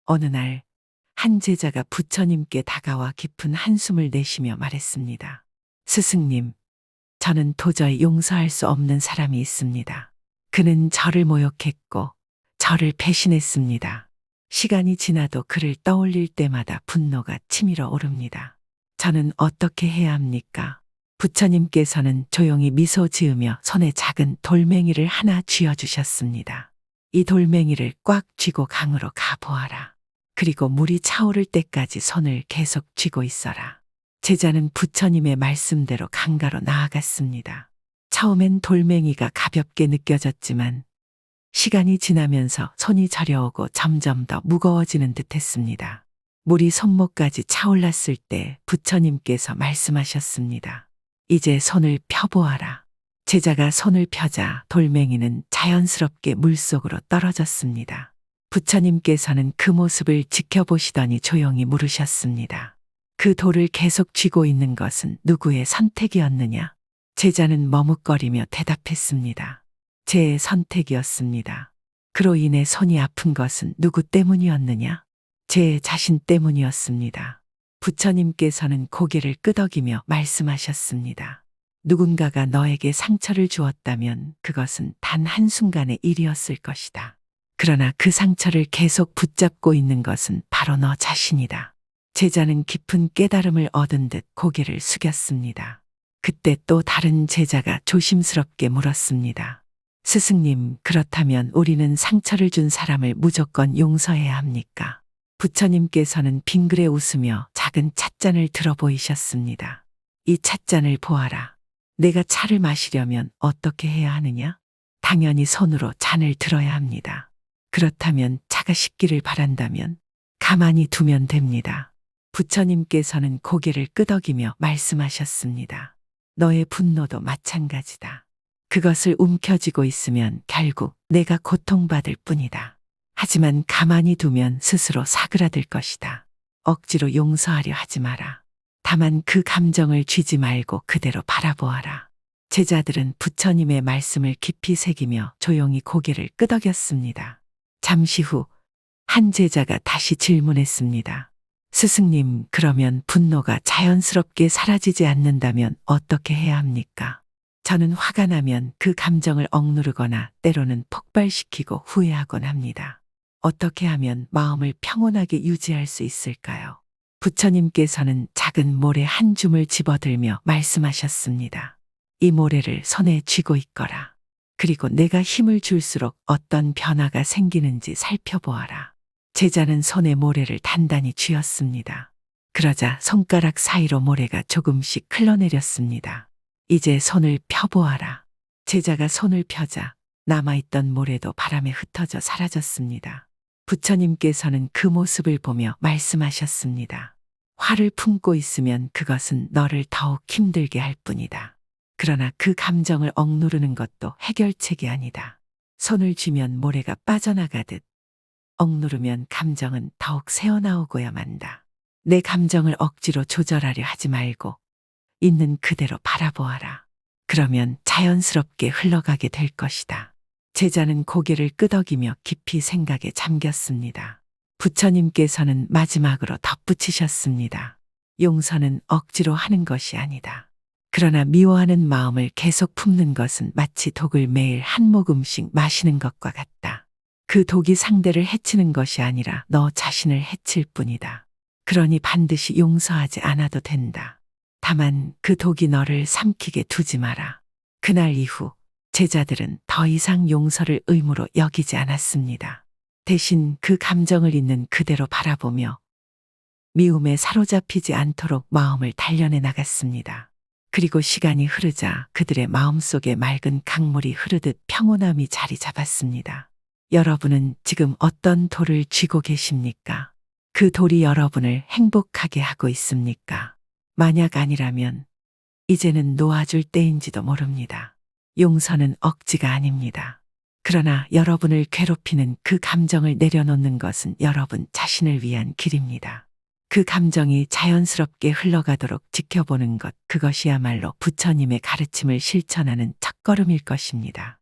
어느 날 한 제자가 부처님께 다가와 깊은 한숨을 내쉬며 말했습니다. 스승님, 저는 도저히 용서할 수 없는 사람이 있습니다. 그는 저를 모욕했고 저를 배신했습니다. 시간이 지나도 그를 떠올릴 때마다 분노가 치밀어 오릅니다. 저는 어떻게 해야 합니까? 부처님께서는 조용히 미소 지으며 손에 작은 돌멩이를 하나 쥐어주셨습니다. 이 돌멩이를 꽉 쥐고 강으로 가보아라. 그리고 물이 차오를 때까지 손을 계속 쥐고 있어라. 제자는 부처님의 말씀대로 강가로 나아갔습니다. 처음엔 돌멩이가 가볍게 느껴졌지만 시간이 지나면서 손이 저려오고 점점 더 무거워지는 듯했습니다. 물이 손목까지 차올랐을 때 부처님께서 말씀하셨습니다. 이제 손을 펴보아라. 제자가 손을 펴자 돌멩이는 자연스럽게 물속으로 떨어졌습니다. 부처님께서는 그 모습을 지켜보시더니 조용히 물으셨습니다. 그 돌을 계속 쥐고 있는 것은 누구의 선택이었느냐? 제자는 머뭇거리며 대답했습니다. 제 선택이었습니다. 그로 인해 손이 아픈 것은 누구 때문이었느냐? 제 자신 때문이었습니다. 부처님께서는 고개를 끄덕이며 말씀하셨습니다. 누군가가 너에게 상처를 주었다면 그것은 단 한순간의 일이었을 것이다. 그러나 그 상처를 계속 붙잡고 있는 것은 바로 너 자신이다. 제자는 깊은 깨달음을 얻은 듯 고개를 숙였습니다. 그때 또 다른 제자가 조심스럽게 물었습니다. 스승님, 그렇다면 우리는 상처를 준 사람을 무조건 용서해야 합니까? 부처님께서는 빙그레 웃으며 작은 찻잔을 들어 보이셨습니다. 이 찻잔을 보아라. 내가 차를 마시려면 어떻게 해야 하느냐? 당연히 손으로 잔을 들어야 합니다. 그렇다면 차가 식기를 바란다면 가만히 두면 됩니다. 부처님께서는 고개를 끄덕이며 말씀하셨습니다. 너의 분노도 마찬가지다. 그것을 움켜쥐고 있으면 결국 내가 고통받을 뿐이다. 하지만 가만히 두면 스스로 사그라들 것이다. 억지로 용서하려 하지 마라. 다만 그 감정을 쥐지 말고 그대로 바라보아라. 제자들은 부처님의 말씀을 깊이 새기며 조용히 고개를 끄덕였습니다. 잠시 후 한 제자가 다시 질문했습니다. 스승님, 그러면 분노가 자연스럽게 사라지지 않는다면 어떻게 해야 합니까? 저는 화가 나면 그 감정을 억누르거나 때로는 폭발시키고 후회하곤 합니다. 어떻게 하면 마음을 평온하게 유지할 수 있을까요? 부처님께서는 작은 모래 한 줌을 집어들며 말씀하셨습니다. 이 모래를 손에 쥐고 있거라. 그리고 내가 힘을 줄수록 어떤 변화가 생기는지 살펴보아라. 제자는 손에 모래를 단단히 쥐었습니다. 그러자 손가락 사이로 모래가 조금씩 흘러내렸습니다. 이제 손을 펴보아라. 제자가 손을 펴자 남아있던 모래도 바람에 흩어져 사라졌습니다. 부처님께서는 그 모습을 보며 말씀하셨습니다. 화를 품고 있으면 그것은 너를 더욱 힘들게 할 뿐이다. 그러나 그 감정을 억누르는 것도 해결책이 아니다. 손을 쥐면 모래가 빠져나가듯 억누르면 감정은 더욱 새어나오고야 만다. 내 감정을 억지로 조절하려 하지 말고 있는 그대로 바라보아라. 그러면 자연스럽게 흘러가게 될 것이다. 제자는 고개를 끄덕이며 깊이 생각에 잠겼습니다. 부처님께서는 마지막으로 덧붙이셨습니다. 용서는 억지로 하는 것이 아니다. 그러나 미워하는 마음을 계속 품는 것은 마치 독을 매일 한 모금씩 마시는 것과 같다. 그 독이 상대를 해치는 것이 아니라 너 자신을 해칠 뿐이다. 그러니 반드시 용서하지 않아도 된다. 다만 그 독이 너를 삼키게 두지 마라. 그날 이후 제자들은 더 이상 용서를 의무로 여기지 않았습니다. 대신 그 감정을 있는 그대로 바라보며 미움에 사로잡히지 않도록 마음을 단련해 나갔습니다. 그리고 시간이 흐르자 그들의 마음속에 맑은 강물이 흐르듯 평온함이 자리 잡았습니다. 여러분은 지금 어떤 돌을 쥐고 계십니까? 그 돌이 여러분을 행복하게 하고 있습니까? 만약 아니라면 이제는 놓아줄 때인지도 모릅니다. 용서는 억지가 아닙니다. 그러나 여러분을 괴롭히는 그 감정을 내려놓는 것은 여러분 자신을 위한 길입니다. 그 감정이 자연스럽게 흘러가도록 지켜보는 것, 그것이야말로 부처님의 가르침을 실천하는 첫걸음일 것입니다.